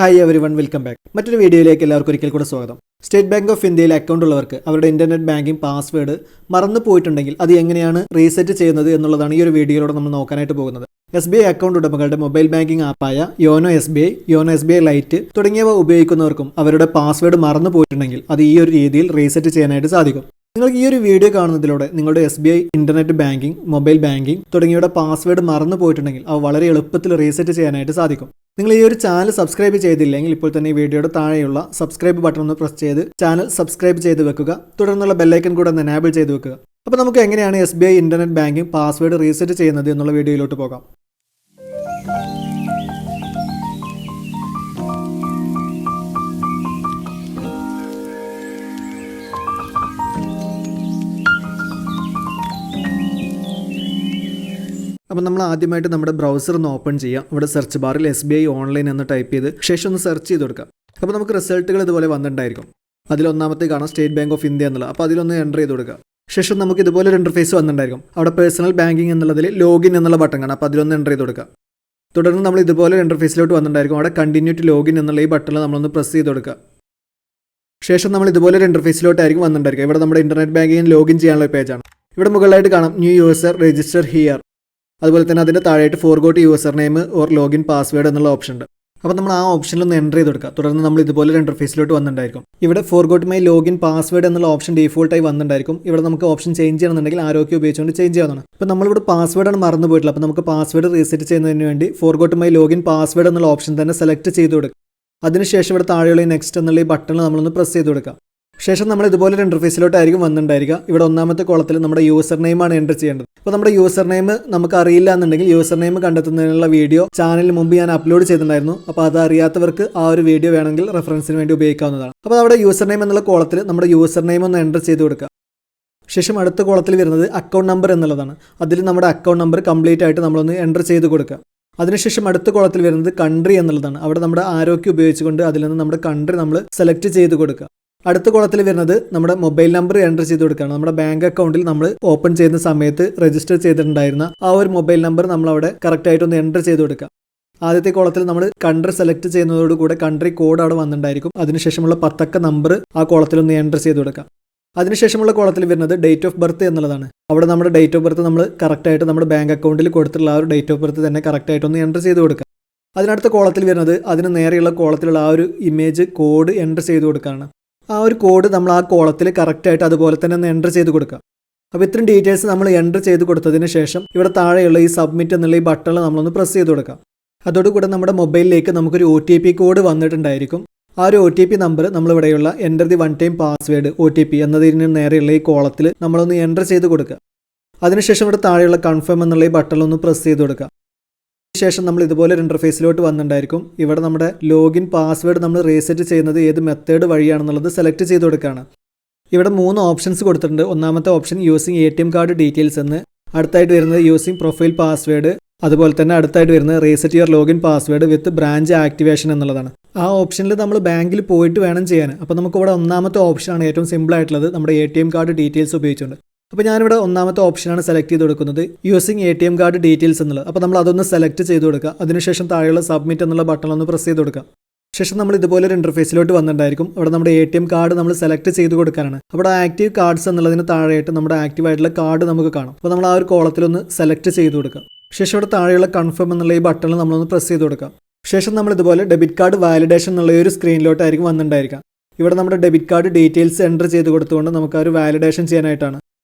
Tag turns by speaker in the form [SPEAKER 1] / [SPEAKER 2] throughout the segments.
[SPEAKER 1] Hi everyone, welcome back. മറ്റൊരു വീഡിയോയിലേക്ക് എല്ലാവർക്കും ഒരിക്കൽ കൂടെ സ്വാഗതം. സ്റ്റേറ്റ് ബാങ്ക് ഓഫ് ഇന്ത്യയിൽ അക്കൗണ്ട് ഉള്ളവർക്ക് അവരുടെ ഇന്റർനെറ്റ് ബാങ്കിംഗ് പാസ്വേഡ് മറന്നു പോയിട്ടുണ്ടെങ്കിൽ അത് എങ്ങനെയാണ് റീസെറ്റ് ചെയ്യുന്നത് എന്നുള്ളതാണ് ഈ ഒരു വീഡിയോയിലൂടെ നമ്മൾ നോക്കാനായിട്ട് പോകുന്നത്. SBI അക്കൗണ്ട് ഉടമകളുടെ മൊബൈൽ ബാങ്കിംഗ് ആപ്പായ യോനോ SBI ലൈറ്റ് തുടങ്ങിയവ ഉപയോഗിക്കുന്നവർക്കും അവരുടെ പാസ്വേഡ് മറന്നു പോയിട്ടുണ്ടെങ്കിൽ അത് ഈ ഒരു രീതിയിൽ റീസെറ്റ് ചെയ്യാനായിട്ട് സാധിക്കും. നിങ്ങൾക്ക് ഈ ഒരു വീഡിയോ കാണുന്നതിലൂടെ നിങ്ങളുടെ SBI internet banking, mobile banking തുടങ്ങിയവയുടെ പാസ്വേഡ് മറന്നു പോയിട്ടുണ്ടെങ്കിൽ അവ വളരെ എളുപ്പത്തിൽ റീസെറ്റ് ചെയ്യാനായിട്ട് സാധിക്കും. നിങ്ങൾ ഈ ഒരു ചാനൽ സബ്സ്ക്രൈബ് ചെയ്തില്ലെങ്കിൽ ഇപ്പോൾ തന്നെ ഈ വീഡിയോയുടെ താഴെയുള്ള സബ്സ്ക്രൈബ് ബട്ടൺ ഒന്ന് പ്രസ് ചെയ്ത് ചാനൽ സബ്സ്ക്രൈബ് ചെയ്ത് വെക്കുക. തുടർന്നുള്ള ബെല്ലൈക്കൺ കൂടെ ഒന്ന് എനേബിൾ ചെയ്ത് വെക്കുക. അപ്പോൾ നമുക്ക് എങ്ങനെയാണ് SBI internet banking password reset ചെയ്യുന്നത് എന്നുള്ള വീഡിയോയിലോട്ട് പോകാം. അപ്പോൾ നമ്മൾ ആദ്യമായിട്ട് നമ്മുടെ ബ്രൗസർ ഒന്ന് ഓപ്പൺ ചെയ്യാം. ഇവിടെ സെർച്ച് ബാറിൽ SBI ഓൺലൈൻ എന്ന് ടൈപ്പ് ചെയ്ത് ശേഷം ഒന്ന് സെർച്ച് ചെയ്ത് കൊടുക്കാം. അപ്പോൾ നമുക്ക് റിസൾട്ടുകൾ ഇതുപോലെ വന്നിട്ടുണ്ടായിരിക്കും. അതിലൊന്നാമത്തെ കാണാം സ്റ്റേറ്റ് ബാങ്ക് ഓഫ് ഇന്ത്യ എന്നുള്ള. അപ്പോൾ അതിലൊന്ന് എൻ്റർ ചെയ്ത് കൊടുക്കുക. ശേഷം നമുക്ക് ഇതുപോലെ ഒരു ഇൻ്റർഫേസ് വന്നിട്ടുണ്ടായിരിക്കും. അവിടെ പേഴ്സണൽ ബാങ്കിങ് എന്നുള്ളതിൽ ലോഗിൻ എന്നുള്ള ബട്ടൺ കാണാം. അപ്പോൾ അതിലൊന്ന് എൻ്റർ ചെയ്ത് കൊടുക്കുക. തുടർന്ന് നമ്മൾ ഇതുപോലെ ഒരു ഇൻ്റർഫേസിലോട്ട് വന്നിട്ടുണ്ടായിരിക്കും. അവിടെ കണ്ടിന്യൂ ടു ലോഗിൻ എന്നുള്ള ഈ ബട്ടണിൽ നമ്മളൊന്ന് പ്രസ് ചെയ്ത് കൊടുക്കുക. ശേഷം നമ്മൾ ഇതുപോലെ ഒരു ഇൻ്റർഫേസിലോട്ടായിരിക്കും വന്നിട്ടുണ്ടായിരിക്കും. ഇവിടെ നമ്മുടെ ഇന്റർനെറ്റ് ബാങ്കിങ് ലോഗിൻ ചെയ്യാനുള്ള പേജാണ്. ഇവിടെ മുകളിലായിട്ട് കാണാം ന്യൂ യൂസർ രജിസ്റ്റർ ഹിയർ. അതുപോലെ തന്നെ അതിൻ്റെ താഴെയായിട്ട് forgot user name or login password എന്നുള്ള ഓപ്ഷൻ ഉണ്ട്. അപ്പോൾ നമ്മൾ ആ ഓപ്ഷനിലൊന്ന് എൻ്റർ ചെയ്ത് കൊടുക്കുക. തുടർന്ന് നമ്മൾ ഇതുപോലെ ഒരു ഇൻ്റർഫേസിലോട്ട് വന്നിട്ടുണ്ടായിരിക്കും. ഇവിടെ ഫോർഗോട്ട് മൈ ലോഗിൻ പാസ്വേഡ് എന്നുള്ള ഓപ്ഷൻ ഡീഫോൾട്ടായി വന്നിട്ടുണ്ടായിരിക്കും. ഇവിടെ നമുക്ക് ഓപ്ഷൻ ചേഞ്ച് ചെയ്യണമെന്നുണ്ടെങ്കിൽ ആരോഗ്യം ഉപയോഗിച്ചുകൊണ്ട് ചേഞ്ച് ചെയ്യാവുന്നതാണ്. അപ്പോൾ നമ്മളിവിടെ പാസ്വേഡാണ് മറന്നു പോയിട്ടുള്ളത്. അപ്പോൾ നമുക്ക് പാസ്വേഡ് റീസെറ്റ് ചെയ്യുന്നതിന് വേണ്ടി ഫോർഗോട്ട് മൈ ലോഗിൻ പാസ്വേഡ് എന്നുള്ള ഓപ്ഷൻ തന്നെ സെലക്ട് ചെയ്ത് കൊടുക്കുക. അതിനുശേഷം ഇവിടെ താഴെയുള്ള നെക്സ്റ്റ് എന്നുള്ള ഈ ബട്ടണിൽ നമ്മളൊന്ന് പ്രസ് ചെയ്ത് കൊടുക്കുക. ശേഷം നമ്മൾ ഇതുപോലെ ഒരു ഇൻ്റർഫേസിലോട്ടായിരിക്കും വന്നിട്ടുണ്ടായിരിക്കുക. ഇവിടെ ഒന്നാമത്തെ കോളത്തിൽ നമ്മുടെ യൂസർ നെയിമാണ് എൻ്റർ ചെയ്യേണ്ടത്. അപ്പോൾ നമ്മുടെ യൂസർ നെയിം നമുക്ക് അറിയില്ല എന്നുണ്ടെങ്കിൽ യൂസർ നെയിം കണ്ടെത്തുന്നതിനുള്ള വീഡിയോ ചാനലിന് മുമ്പ് ഞാൻ അപ്ലോഡ് ചെയ്തിട്ടുണ്ടായിരുന്നു. അപ്പോൾ അത് അറിയാത്തവർക്ക് ആ ഒരു വീഡിയോ വേണമെങ്കിൽ റെഫറൻസിന് വേണ്ടി ഉപയോഗിക്കാവുന്നതാണ്. അപ്പോൾ അവിടെ യൂസർ നെയിം എന്നുള്ള കോളത്തിൽ നമ്മുടെ യൂസർ നെയിം ഒന്ന് എൻ്റർ ചെയ്ത് കൊടുക്കുക. ശേഷം അടുത്ത കോളത്തിൽ വരുന്നത് അക്കൗണ്ട് നമ്പർ എന്നുള്ളതാണ്. അതിൽ നമ്മുടെ അക്കൗണ്ട് നമ്പർ കംപ്ലീറ്റ് ആയിട്ട് നമ്മളൊന്ന് എൻ്റർ ചെയ്ത് കൊടുക്കുക. അതിനുശേഷം അടുത്ത കോളത്തിൽ വരുന്നത് കൺട്രി എന്നുള്ളതാണ്. അവിടെ നമ്മുടെ ആരോഗ്യം ഉപയോഗിച്ചുകൊണ്ട് അതിൽ നിന്ന് നമ്മുടെ കൺട്രി നമ്മൾ സെലക്ട് ചെയ്ത് കൊടുക്കുക. അടുത്ത കോളത്തിൽ വരുന്നത് നമ്മുടെ മൊബൈൽ നമ്പർ എൻ്റർ ചെയ്ത് കൊടുക്കുകയാണ്. നമ്മുടെ ബാങ്ക് അക്കൗണ്ടിൽ നമ്മൾ ഓപ്പൺ ചെയ്യുന്ന സമയത്ത് രജിസ്റ്റർ ചെയ്തിട്ടുണ്ടായിരുന്ന ആ ഒരു മൊബൈൽ നമ്പർ നമ്മൾ അവിടെ കറക്റ്റായിട്ട് ഒന്ന് എൻ്റർ ചെയ്ത് കൊടുക്കുക. ആദ്യത്തെ കോളത്തിൽ നമ്മൾ കൺട്രി സെലക്ട് ചെയ്യുന്നതോടുകൂടെ കൺട്രി കോഡ് അവിടെ വന്നിട്ടുണ്ടായിരിക്കും. അതിനുശേഷമുള്ള 10 അക്ക നമ്പർ ആ കോളത്തിലൊന്ന് എൻ്റർ ചെയ്ത് കൊടുക്കുക. അതിനുശേഷമുള്ള കോളത്തിൽ വരുന്നത് ഡേറ്റ് ഓഫ് ബർത്ത് എന്നുള്ളതാണ്. അവിടെ നമ്മുടെ ഡേറ്റ് ഓഫ് ബർത്ത് നമ്മൾ കറക്റ്റായിട്ട് നമ്മുടെ ബാങ്ക് അക്കൗണ്ടിൽ കൊടുത്തിട്ടുള്ള ആ ഒരു ഡേറ്റ് ഓഫ് ബർത്ത് തന്നെ കറക്റ്റായിട്ടൊന്ന് എൻ്റർ ചെയ്ത് കൊടുക്കുക. അതിനടുത്ത കോളത്തിൽ വരുന്നത് അതിന് നേരെയുള്ള കോളത്തിലുള്ള ആ ഒരു ഇമേജ് കോഡ് എൻ്റർ ചെയ്ത് കൊടുക്കുകയാണ്. ആ ഒരു കോഡ് നമ്മൾ ആ കോളത്തിൽ കറക്റ്റായിട്ട് അതുപോലെ തന്നെ ഒന്ന് എൻ്റർ ചെയ്ത് കൊടുക്കുക. അപ്പോൾ ഇത്രയും ഡീറ്റെയിൽസ് നമ്മൾ എൻ്റർ ചെയ്ത് കൊടുത്തതിന് ശേഷം ഇവിടെ താഴെയുള്ള ഈ സബ്മിറ്റ് എന്നുള്ള ഈ ബട്ടണിൽ നമ്മളൊന്ന് പ്രസ് ചെയ്ത് കൊടുക്കുക. അതോടുകൂടെ നമ്മുടെ മൊബൈലിലേക്ക് നമുക്കൊരു OTP കോഡ് വന്നിട്ടുണ്ടായിരിക്കും. ആ ഒരു OTP നമ്പർ നമ്മളിവിടെയുള്ള enter the one time password OTP എന്നതിന് നേരെയുള്ള ഈ കോളത്തിൽ നമ്മളൊന്ന് എൻ്റർ ചെയ്ത് കൊടുക്കുക. അതിനുശേഷം ഇവിടെ താഴെയുള്ള കൺഫേം എന്നുള്ള ഈ ബട്ടണിലൊന്ന് പ്രസ് ചെയ്ത് കൊടുക്കുക. ശേഷം നമ്മൾ ഇതുപോലെ ഒരു ഇൻ്റർഫേസിലോട്ട് വന്നിട്ടുണ്ടായിരിക്കും. ഇവിടെ നമ്മുടെ ലോഗിൻ പാസ്വേഡ് നമ്മൾ റീസെറ്റ് ചെയ്യുന്നത് ഏത് മെത്തേഡ് വഴിയാണെന്നുള്ളത് സെലക്ട് ചെയ്ത് കൊടുക്കുകയാണ്. ഇവിടെ 3 ഓപ്ഷൻസ് കൊടുത്തിട്ടുണ്ട്. ഒന്നാമത്തെ option using ATM card details എന്ന്, അടുത്തായിട്ട് വരുന്നത് യൂസിങ് പ്രൊഫൈൽ പാസ്വേഡ്, അതുപോലെ തന്നെ അടുത്തായിട്ട് വരുന്നത് reset your login password with branch activation എന്നുള്ളതാണ്. ആ ഓപ്ഷനിൽ നമ്മൾ ബാങ്കിൽ പോയിട്ട് വേണം ചെയ്യാൻ. അപ്പോൾ നമുക്കിവിടെ ഒന്നാമത്തെ ഓപ്ഷനാണ് ഏറ്റവും സിമ്പിൾ ആയിട്ടുള്ളത്, നമ്മുടെ ATM കാർഡ് ഡീറ്റെയിൽസ് ഉപയോഗിച്ചുകൊണ്ട്. അപ്പോൾ ഞാനിവിടെ ഒന്നാമത്തെ ഓപ്ഷനാണ് സെലക്ട് ചെയ്ത് കൊടുക്കുന്നത്, യൂസിങ് ATM കാർഡ് ഡീറ്റെയിൽസ് എന്നുള്ളത്. അപ്പോൾ നമ്മൾ അതൊന്ന് സെലക്ട് ചെയ്ത് കൊടുക്കുക. അതിനുശേഷം താഴെയുള്ള സബ്മിറ്റ് എന്നുള്ള ബട്ടൺ ഒന്ന് പ്രസ് ചെയ്ത് കൊടുക്കുക. ശേഷം നമ്മൾ ഇതുപോലെ ഒരു ഇൻ്റർഫേസിലോട്ട് വന്നിട്ടുണ്ടായിരിക്കും. അവിടെ നമ്മുടെ ATM കാർഡ് നമ്മൾ സെലക്ട് ചെയ്ത് കൊടുക്കാനാണ്. അവിടെ ആക്റ്റീവ് കാർഡ്സ് എന്നുള്ളതിന് താഴെയായിട്ട് നമ്മുടെ ആക്റ്റീവ് ആയിട്ടുള്ള കാർഡ് നമുക്ക് കാണും. അപ്പോൾ നമ്മൾ ആ ഒരു കോളത്തിലൊന്ന് സെലക്ട് ചെയ്ത് കൊടുക്കുക. ശേഷം ഇവിടെ താഴെയുള്ള കൺഫേം എന്നുള്ള ഈ ബട്ടണിൽ നമ്മളൊന്ന് പ്രസ് ചെയ്ത് കൊടുക്കുക. ശേഷം നമ്മൾ ഇതുപോലെ ഡെബിറ്റ് കാർഡ് വാലിഡേഷൻ എന്നുള്ള ഒരു സ്ക്രീനിലോട്ടായിരിക്കും വന്നിട്ടുണ്ടായിരിക്കാം. ഇവിടെ നമ്മുടെ ഡെബിറ്റ് കാർഡ് ഡീറ്റെയിൽസ് എൻ്റർ ചെയ്ത് കൊടുത്തുകൊണ്ട് നമുക്ക് ആ ഒരു വാലിഡേഷൻ ചെയ്യാനായിട്ടാണ്.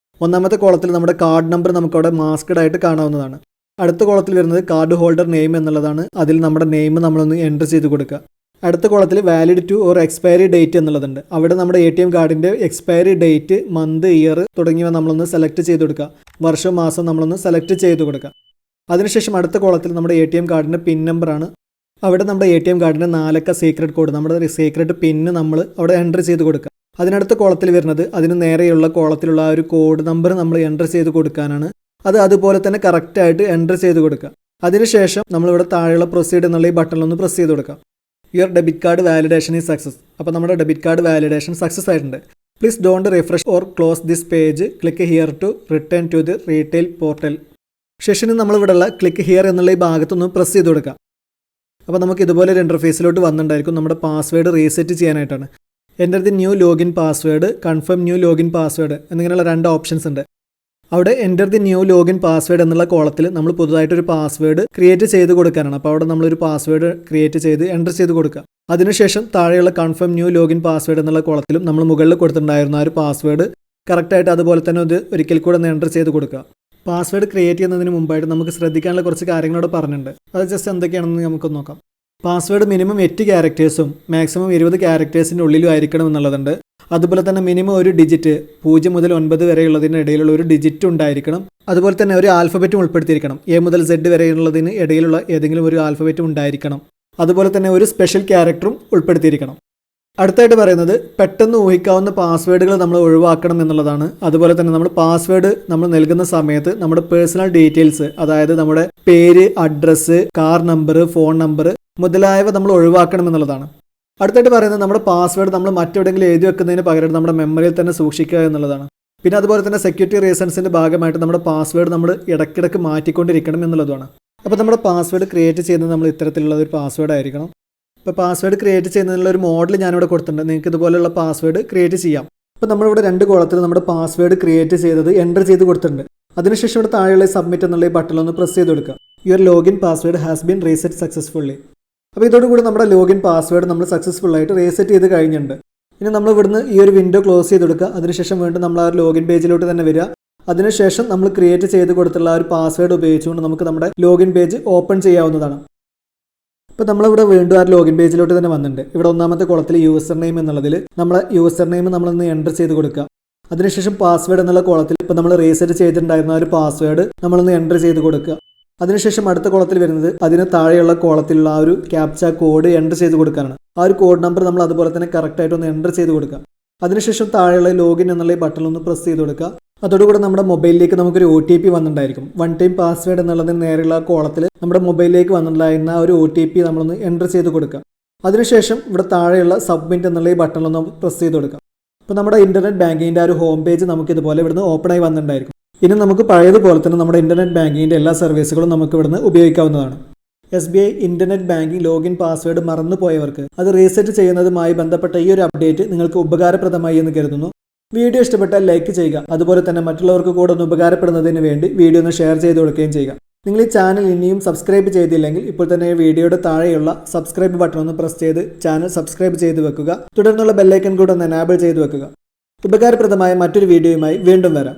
[SPEAKER 1] ഒന്നാമത്തെ കോളത്തിൽ നമ്മുടെ കാർഡ് നമ്പർ നമുക്കവിടെ മാസ്ക്ഡ് ആയിട്ട് കാണാവുന്നതാണ്. അടുത്ത കോളത്തിൽ വരുന്നത് കാർഡ് ഹോൾഡർ നെയിം എന്നുള്ളതാണ്. അതിൽ നമ്മുടെ നെയിം നമ്മളൊന്ന് എൻ്റർ ചെയ്ത് കൊടുക്കുക. അടുത്ത കോളത്തിൽ valid to or expiry date എന്നുള്ളതുണ്ട്. അവിടെ നമ്മുടെ ATM കാർഡിൻ്റെ എക്സ്പയറി ഡേറ്റ്, മന്ത്, ഇയർ തുടങ്ങിയവ നമ്മളൊന്ന് സെലക്ട് ചെയ്ത് കൊടുക്കുക. വർഷം, മാസം നമ്മളൊന്ന് സെലക്ട് ചെയ്ത് കൊടുക്കുക. അതിനുശേഷം അടുത്ത കോളത്തിൽ നമ്മുടെ ATM കാർഡിൻ്റെ പിൻ നമ്പറാണ്. അവിടെ നമ്മുടെ ATM കാർഡിൻ്റെ 4 അക്ക സീക്രട്ട് കോഡ്, നമ്മുടെ സീക്രട്ട് പിന്ന് നമ്മൾ അവിടെ എൻ്റർ ചെയ്ത് കൊടുക്കുക. അതിനടുത്ത കോളത്തിൽ വരുന്നത് അതിന് നേരെയുള്ള കോളത്തിലുള്ള ആ ഒരു കോഡ് നമ്പർ നമ്മൾ എൻ്റർ ചെയ്ത് കൊടുക്കാനാണ്. അത് അതുപോലെ തന്നെ കറക്റ്റായിട്ട് എൻ്റർ ചെയ്ത് കൊടുക്കുക. അതിനുശേഷം നമ്മളിവിടെ താഴെയുള്ള പ്രൊസീഡ് എന്നുള്ള ഈ ബട്ടണിലൊന്ന് പ്രസ് ചെയ്ത് കൊടുക്കുക. Your debit card validation is success. അപ്പോൾ നമ്മുടെ ഡെബിറ്റ് കാർഡ് വാലിഡേഷൻ സക്സസ് ആയിട്ടുണ്ട്. Please don't refresh or close this page. Click here to return to the retail portal. ശേഷം നമ്മളിവിടെയുള്ള ക്ലിക്ക് ഹിയർ എന്നുള്ള ഈ ഭാഗത്തൊന്ന് പ്രസ് ചെയ്ത് കൊടുക്കുക. അപ്പോൾ നമുക്ക് ഇതുപോലെ ഒരു ഇൻ്റർഫേസിലോട്ട് വന്നിട്ടുണ്ടായിരിക്കും നമ്മുടെ പാസ്വേഡ് റീസെറ്റ് ചെയ്യാനായിട്ടാണ്. Enter the new login password, confirm new login password എന്നിങ്ങനെയുള്ള 2 ഓപ്ഷൻസ് ഉണ്ട്. അവിടെ enter the new login password എന്നുള്ള കോളത്തിൽ നമ്മൾ പുതുതായിട്ടൊരു പാസ്വേഡ് ക്രിയേറ്റ് ചെയ്ത് കൊടുക്കാനാണ്. അപ്പോൾ അവിടെ നമ്മളൊരു പാസ്വേഡ് ക്രിയേറ്റ് ചെയ്ത് എൻ്റർ ചെയ്ത് കൊടുക്കുക. അതിനുശേഷം താഴെയുള്ള കൺഫേം ന്യൂ ലോഗിൻ പാസ്വേഡ് എന്നുള്ള കോളത്തിലും നമ്മൾ മുകളിൽ കൊടുത്തിട്ടുണ്ടായിരുന്ന ആ ഒരു പാസ്വേഡ് കറക്റ്റായിട്ട് അതുപോലെ തന്നെ ഇത് ഒരിക്കൽ കൂടെ ഒന്ന് എൻ്റർ ചെയ്ത് കൊടുക്കുക. പാസ്വേഡ് ക്രിയേറ്റ് ചെയ്യുന്നതിന് മുമ്പായിട്ട് നമുക്ക് ശ്രദ്ധിക്കാനുള്ള കുറച്ച് കാര്യങ്ങളോട് പറഞ്ഞിട്ടുണ്ട്. അത് ജസ്റ്റ് എന്തൊക്കെയാണെന്ന് നമുക്ക് നോക്കാം. പാസ്വേഡ് മിനിമം 8 ക്യാരക്ടേഴ്സും മാക്സിമം 20 ക്യാരക്ടേഴ്സിൻ്റെ ഉള്ളിലും ആയിരിക്കണം എന്നുള്ളതുണ്ട്. അതുപോലെ തന്നെ മിനിമം ഒരു ഡിജിറ്റ് 0 മുതൽ 9 വരെയുള്ളതിന് ഇടയിലുള്ള ഒരു ഡിജിറ്റ് ഉണ്ടായിരിക്കണം. അതുപോലെ തന്നെ ഒരു ആൽഫബറ്റും ഉൾപ്പെടുത്തിയിരിക്കണം. A മുതൽ Z വരെയുള്ളതിന് ഇടയിലുള്ള ഏതെങ്കിലും ഒരു ആൽഫബറ്റും ഉണ്ടായിരിക്കണം. അതുപോലെ തന്നെ ഒരു സ്പെഷ്യൽ ക്യാരക്ടറും ഉൾപ്പെടുത്തിയിരിക്കണം. അടുത്തായിട്ട് പറയുന്നത് പെട്ടെന്ന് ഊഹിക്കാവുന്ന പാസ്വേഡുകൾ നമ്മൾ ഒഴിവാക്കണം എന്നുള്ളതാണ്. അതുപോലെ തന്നെ നമ്മൾ പാസ്വേഡ് നമ്മൾ നൽകുന്ന സമയത്ത് നമ്മുടെ പേഴ്സണൽ ഡീറ്റെയിൽസ്, അതായത് നമ്മുടെ പേര്, address, car number, phone number മുതലായവ നമ്മൾ ഒഴിവാക്കണം എന്നുള്ളതാണ്. അടുത്തായിട്ട് പറയുന്നത് നമ്മുടെ പാസ്വേഡ് നമ്മൾ മറ്റെവിടെയെങ്കിലും എഴുതി വെക്കുന്നതിന് പകരം നമ്മുടെ മെമ്മറിയിൽ തന്നെ സൂക്ഷിക്കുക എന്നുള്ളതാണ്. പിന്നെ അതുപോലെ തന്നെ സെക്യൂരിറ്റി റീസൺസിൻ്റെ ഭാഗമായിട്ട് നമ്മുടെ പാസ്വേഡ് നമ്മൾ ഇടയ്ക്കിടയ്ക്ക് മാറ്റിക്കൊണ്ടിരിക്കണം എന്നുള്ളതാണ്. അപ്പോൾ നമ്മുടെ പാസ്വേഡ് ക്രിയേറ്റ് ചെയ്യുന്നത് നമ്മൾ ഇത്തരത്തിലുള്ള ഒരു പാസ്വേഡ് ആയിരിക്കണം. ഇപ്പോൾ പാസ്വേഡ് ക്രിയേറ്റ് ചെയ്യുന്നതിനുള്ള ഒരു മോഡൽ ഞാനിവിടെ കൊടുത്തിട്ടുണ്ട്. നിങ്ങൾക്ക് ഇതുപോലെയുള്ള പാസ്വേഡ് ക്രിയേറ്റ് ചെയ്യാം. അപ്പോൾ നമ്മളിവിടെ 2 കോളത്തിൽ നമ്മുടെ പാസ്വേഡ് ക്രിയേറ്റ് ചെയ്തത് എൻ്റർ ചെയ്ത് കൊടുത്തിട്ടുണ്ട്. അതിനുശേഷം ഇവിടെ താഴെയുള്ള സബ്മിറ്റ് എന്നുള്ള ഈ ബട്ടൺ ഒന്ന് പ്രസ് ചെയ്ത് കൊടുക്കുക. Your login password has been reset successfully. അപ്പോൾ ഇതോടുകൂടി നമ്മുടെ ലോഗിൻ പാസ്വേഡ് നമ്മൾ സക്സസ്ഫുള്ളായിട്ട് റീസെറ്റ് ചെയ്ത് കഴിഞ്ഞിട്ടുണ്ട്. ഇനി നമ്മൾ ഇവിടുന്ന് ഈ ഒരു വിൻഡോ ക്ലോസ് ചെയ്ത് കൊടുക്കുക. അതിനുശേഷം വീണ്ടും നമ്മൾ ആ ഒരു ലോഗിൻ പേജിലോട്ട് തന്നെ വരിക. അതിനുശേഷം നമ്മൾ ക്രിയേറ്റ് ചെയ്ത് കൊടുത്തുള്ള ആ ഒരു പാസ്വേഡ് ഉപയോഗിച്ചുകൊണ്ട് നമുക്ക് നമ്മുടെ ലോഗിൻ പേജ് ഓപ്പൺ ചെയ്യാവുന്നതാണ്. ഇപ്പോൾ നമ്മളിവിടെ വീണ്ടും ആ ലോഗിൻ പേജിലോട്ട് തന്നെ വന്നിട്ടുണ്ട്. ഇവിടെ ഒന്നാമത്തെ കോളത്തിൽ യൂസർ നെയിം എന്നുള്ളതിൽ നമ്മളെ യൂസർ നെയിം നമ്മളൊന്ന് എൻ്റർ ചെയ്ത് കൊടുക്കുക. അതിനുശേഷം പാസ്വേഡ് എന്നുള്ള കോളത്തിൽ ഇപ്പോൾ നമ്മൾ റീസെറ്റ് ചെയ്തിട്ടുണ്ടായിരുന്ന ആ ഒരു പാസ്വേഡ് നമ്മളൊന്ന് എൻ്റർ ചെയ്ത് കൊടുക്കുക. അതിനുശേഷം അടുത്ത കോളത്തിൽ വരുന്നത് അതിന് താഴെയുള്ള കോളത്തിലുള്ള ആ ഒരു ക്യാപ്ച കോഡ് എൻ്റർ ചെയ്ത് കൊടുക്കാനാണ്. ആ ഒരു കോഡ് നമ്പർ നമ്മൾ അതുപോലെ തന്നെ കറക്റ്റായിട്ട് ഒന്ന് എൻ്റർ ചെയ്ത് കൊടുക്കുക. അതിനുശേഷം താഴെയുള്ള ലോഗിൻ എന്നുള്ള ഈ ബട്ടൺ ഒന്ന് പ്രസ് ചെയ്ത് കൊടുക്കുക. അതോടുകൂടി നമ്മുടെ മൊബൈലിലേക്ക് നമുക്കൊരു OTP വന്നിട്ടുണ്ടായിരിക്കും. 1 ടൈം പാസ്വേഡ് എന്നുള്ളതിന് നേരെയുള്ള കോളത്തിൽ നമ്മുടെ മൊബൈലിലേക്ക് വന്നിട്ടുണ്ടായിരുന്ന ആ ഒരു OTP നമ്മളൊന്ന് എൻ്റർ ചെയ്ത് കൊടുക്കുക. അതിനുശേഷം ഇവിടെ താഴെയുള്ള സബ്മിറ്റ് എന്നുള്ള ഈ ബട്ടണിലൊന്ന് പ്രസ് ചെയ്ത് കൊടുക്കുക. അപ്പോൾ നമ്മുടെ ഇൻ്റർനെറ്റ് ബാങ്കിങ്ങിൻ്റെ ആ ഒരു ഹോം പേജ് നമുക്ക് ഇതുപോലെ ഇവിടുന്ന് ഓപ്പണായി വന്നിട്ടുണ്ടായിരിക്കും. ഇനി നമുക്ക് പഴയതുപോലെ തന്നെ നമ്മുടെ ഇൻ്റർനെറ്റ് ബാങ്കിങ്ങിൻ്റെ എല്ലാ സർവീസുകളും നമുക്ക് ഇവിടുന്ന് ഉപയോഗിക്കാവുന്നതാണ്. SBI internet banking login password മറന്നുപോയവർക്ക് അത് റീസെറ്റ് ചെയ്യുന്നതുമായി ബന്ധപ്പെട്ട ഈ ഒരു അപ്ഡേറ്റ് നിങ്ങൾക്ക് ഉപകാരപ്രദമായി എന്ന് കരുതുന്നു. വീഡിയോ ഇഷ്ടപ്പെട്ടാൽ ലൈക്ക് ചെയ്യുക. അതുപോലെ തന്നെ മറ്റുള്ളവർക്ക് കൂടെ ഒന്ന് ഉപകാരപ്പെടുന്നതിന് വേണ്ടി വീഡിയോ ഒന്ന് ഷെയർ ചെയ്ത് കൊടുക്കുകയും ചെയ്യുക. നിങ്ങൾ ഈ ചാനൽ ഇനിയും സബ്സ്ക്രൈബ് ചെയ്തില്ലെങ്കിൽ ഇപ്പോൾ തന്നെ വീഡിയോയുടെ താഴെയുള്ള സബ്സ്ക്രൈബ് ബട്ടൺ ഒന്ന് പ്രസ് ചെയ്ത് ചാനൽ സബ്സ്ക്രൈബ് ചെയ്ത് വെക്കുക. തുടർന്നുള്ള ബെല്ലൈക്കൺ കൂടെ ഒന്ന് എനാബിൾ ചെയ്ത് വെക്കുക. ഉപകാരപ്രദമായ മറ്റൊരു വീഡിയോയുമായി വീണ്ടും വരാം.